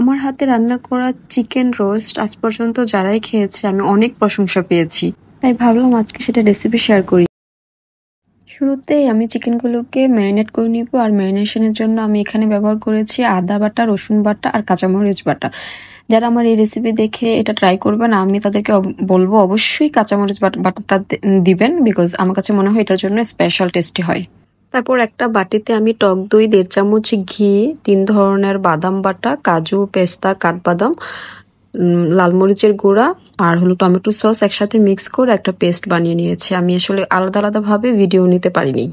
আমার হাতে রান্না করা চিকেন রোস্ট আজ পর্যন্ত যারাই খেয়েছে আমি অনেক প্রশংসা পেয়েছি, তাই ভাবলাম আজকে সেটা রেসিপি শেয়ার করি। শুরুতেই আমি চিকেনগুলোকে ম্যারিনেট করে নিব, আর ম্যারিনেশনের জন্য আমি এখানে ব্যবহার করেছি আদা বাটা, রসুন বাটা আর কাঁচামরিচ বাটা। যারা আমার এই রেসিপি দেখে এটা ট্রাই করবেন, আমি তাদেরকে বলবো অবশ্যই কাঁচামরিচ বাটাটা দিবেন, বিকজ আমার কাছে মনে হয় এটার জন্য স্পেশাল টেস্টি হয়। তারপর একটা বাটিতে আমি টক দই, 1.5 চামচ ঘি, 3 ধরনের বাদাম বাটা, কাজু, পেস্তা, কাঠবাদাম, লাল মরিচের গুঁড়া আর হলো টমেটো সস একসাথে মিক্স করে একটা পেস্ট বানিয়ে নিয়েছি। আমি আসলে আলাদা আলাদাভাবে ভিডিও নিতে পারিনি।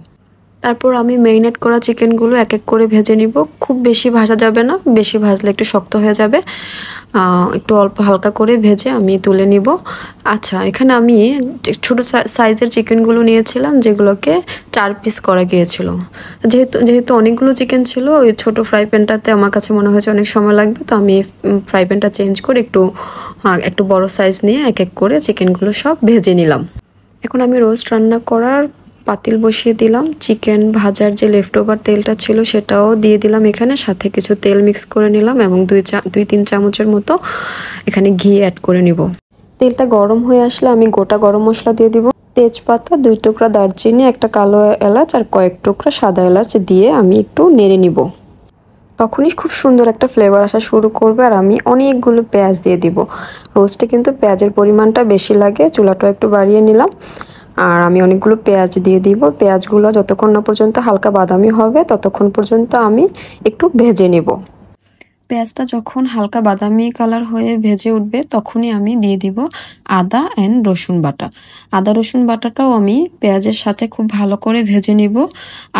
তারপর আমি ম্যারিনেট করা চিকেনগুলো এক এক করে ভেজে নিব। খুব বেশি ভাজা যাবে না, বেশি ভাজলে একটু শক্ত হয়ে যাবে। একটু অল্প হালকা করে ভেজে আমি তুলে নিব। আচ্ছা, এখানে আমি ছোট সাইজের চিকেনগুলো নিয়েছিলাম, যেগুলোকে 4 পিস করা গিয়েছিল। যেহেতু অনেকগুলো চিকেন ছিল, ওই ছোট ফ্রাই প্যানটাতে আমার কাছে মনে হয়েছে অনেক সময় লাগবে, তো আমি ফ্রাই প্যানটা চেঞ্জ করে একটু বড় সাইজ নিয়ে এক এক করে চিকেনগুলো সব ভেজে নিলাম। এখন আমি রোস্ট রান্না করার পাতিল বসিয়ে দিলাম। চিকেন ভাজার যে লেফট ওভার তেলটা ছিল সেটাও দিয়ে দিলাম এখানে, সাথে কিছু তেল মিক্স করে নিলাম এবং 2-3 চামচের মতো এখানে ঘি অ্যাড করে নিব। তেলটা গরম হয়ে আসলে আমি গোটা গরম মশলা দিয়ে দিব। তেজপাতা, 2 টুকরা দারচিনি, একটা কালো এলাচ আর কয়েক টুকরা সাদা এলাচ দিয়ে আমি একটু নেড়ে নিব। তখনই খুব সুন্দর একটা ফ্লেভার আসা শুরু করবে। আর আমি অনেকগুলো পেঁয়াজ দিয়ে দিব। রোস্টে কিন্তু পেঁয়াজের পরিমাণটা বেশি লাগে, চুলাটা একটু বাড়িয়ে নিলাম। আর আমি অনেকগুলো পেঁয়াজ দিয়ে দিব। পেঁয়াজগুলো যতক্ষণ না পর্যন্ত হালকা বাদামি হবে ততক্ষণ পর্যন্ত আমি একটু ভেজে নেব। পেঁয়াজটা যখন হালকা বাদামি কালার হয়ে ভেজে উঠবে তখনই আমি দিয়ে দিব আদা অ্যান্ড রসুন বাটা। আদা রসুন বাটাটাও আমি পেঁয়াজের সাথে খুব ভালো করে ভেজে নিব।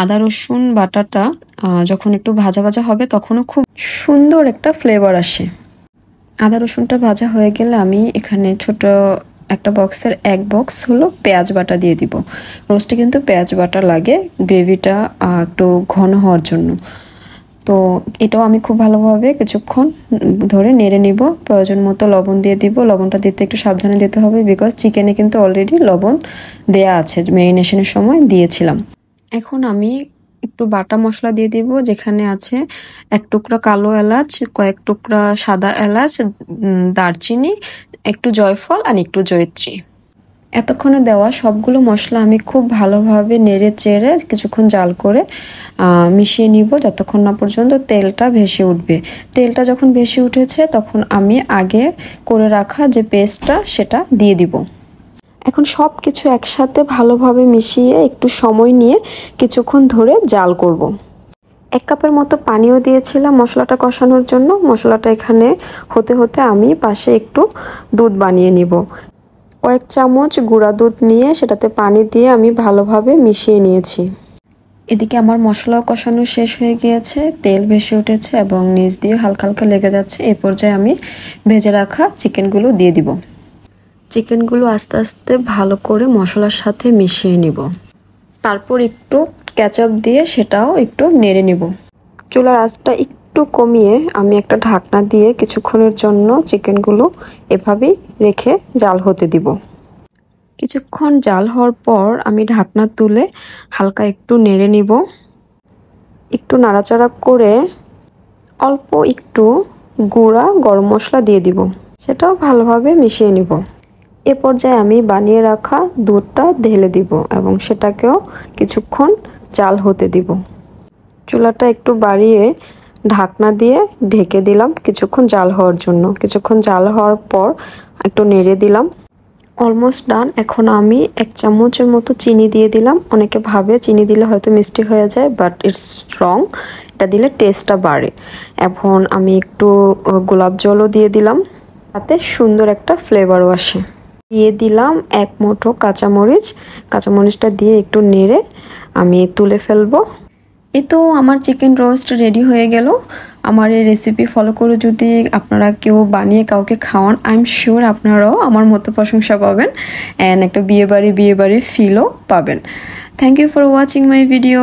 আদা রসুন বাটাটা যখন একটু ভাজা ভাজা হবে তখনও খুব সুন্দর একটা ফ্লেভার আসে। আদা রসুনটা ভাজা হয়ে গেলে আমি এখানে ছোট একটা বক্সের 1 বক্স হলো পেঁয়াজ বাটা দিয়ে দিব। রোস্টে কিন্তু পেঁয়াজ বাটা লাগে গ্রেভিটা একটু ঘন হওয়ার জন্য। তো এটাও আমি খুব ভালোভাবে কিছুক্ষণ ধরে নেড়ে নিব। প্রয়োজন মতো লবণ দিয়ে দিব। লবণটা দিতে একটু সাবধানে দিতে হবে, বিকজ চিকেনে কিন্তু অলরেডি লবণ দেয়া আছে, ম্যারিনেশনের সময় দিয়েছিলাম। এখন আমি একটু বাটা মশলা দিয়ে দিব, যেখানে আছে 1 টুকরা কালো এলাচ, কয়েক টুকরা সাদা এলাচ, দারচিনি, একটু জয়ফল আর একটু জয়িত্রী। এতক্ষণে দেওয়া সবগুলো মশলা আমি খুব ভালোভাবে নেড়ে চেড়ে কিছুক্ষণ জাল করে মিশিয়ে নিব, যতক্ষণ না পর্যন্ত তেলটা ভেসে উঠবে। তেলটা যখন ভেসে উঠেছে তখন আমি আগে করে রাখা যে পেস্টটা সেটা দিয়ে দিব। এখন সব কিছু একসাথে ভালোভাবে মিশিয়ে একটু সময় নিয়ে কিছুক্ষণ ধরে জাল করব। 1 কাপের মতো পানিও দিয়েছিলাম মশলাটা কষানোর জন্য। মশলাটা এখানে হতে হতে আমি পাশে একটু দুধ বানিয়ে নিব। কয়েক চামচ গুঁড়া দুধ নিয়ে সেটাতে পানি দিয়ে আমি ভালোভাবে মিশিয়ে নিয়েছি। এদিকে আমার মশলাও কষানো শেষ হয়ে গিয়েছে, তেল ভেসে উঠেছে এবং নিচ দিয়ে হালকা হালকা লেগে যাচ্ছে। এই পর্যায়ে আমি ভেজে রাখা চিকেনগুলো দিয়ে দিব। চিকেনগুলো আস্তে আস্তে ভালো করে মশলার সাথে মিশিয়ে নিব। তারপর একটু কেচাপ দিয়ে সেটাও একটু নেড়ে নিব। চুলার আঁচটা একটু কমিয়ে আমি একটা ঢাকনা দিয়ে কিছুক্ষণের জন্য চিকেনগুলো এভাবেই রেখে জাল হতে দিব। কিছুক্ষণ জাল হওয়ার পর আমি ঢাকনা তুলে হালকা একটু নেড়ে নিব। একটু নাড়াচাড়া করে অল্প একটু গুঁড়া গরম মশলা দিয়ে দিব, সেটাও ভালোভাবে মিশিয়ে নিব। এ পর্যায়ে আমি বানিয়ে রাখা দুধটা ঢেলে দিব এবং সেটাকেও কিছুক্ষণ জাল হতে দিব। চুলাটা একটু বাড়িয়ে ঢাকনা দিয়ে ঢেকে দিলাম কিছুক্ষণ জাল হওয়ার জন্য। কিছুক্ষণ জাল হওয়ার পর একটু নেড়ে দিলাম। Almost done. এখন আমি 1 চামচের মতো চিনি দিয়ে দিলাম। অনেকে ভাবে চিনি দিলে হয়তো মিষ্টি হয়ে যায়, বাট ইটস রং। এটা দিলে টেস্টটা বাড়ে। এখন আমি একটু গোলাপ জলও দিয়ে দিলাম, তাতে সুন্দর একটা ফ্লেভারও আসে। দিয়ে দিলাম 1 মুঠো কাঁচামরিচ। কাঁচামরিচটা দিয়ে একটু নেড়ে আমি তুলে ফেলবো। এই তো আমার চিকেন রোস্ট রেডি হয়ে গেল। আমার এই রেসিপি ফলো করে যদি আপনারা কেউ বানিয়ে কাউকে খাওয়ান, আই এম শিওর আপনারাও আমার মতো প্রশংসা পাবেন অ্যান্ড একটা বিয়েবাড়ি ফিলও পাবেন। Thank you for watching my video.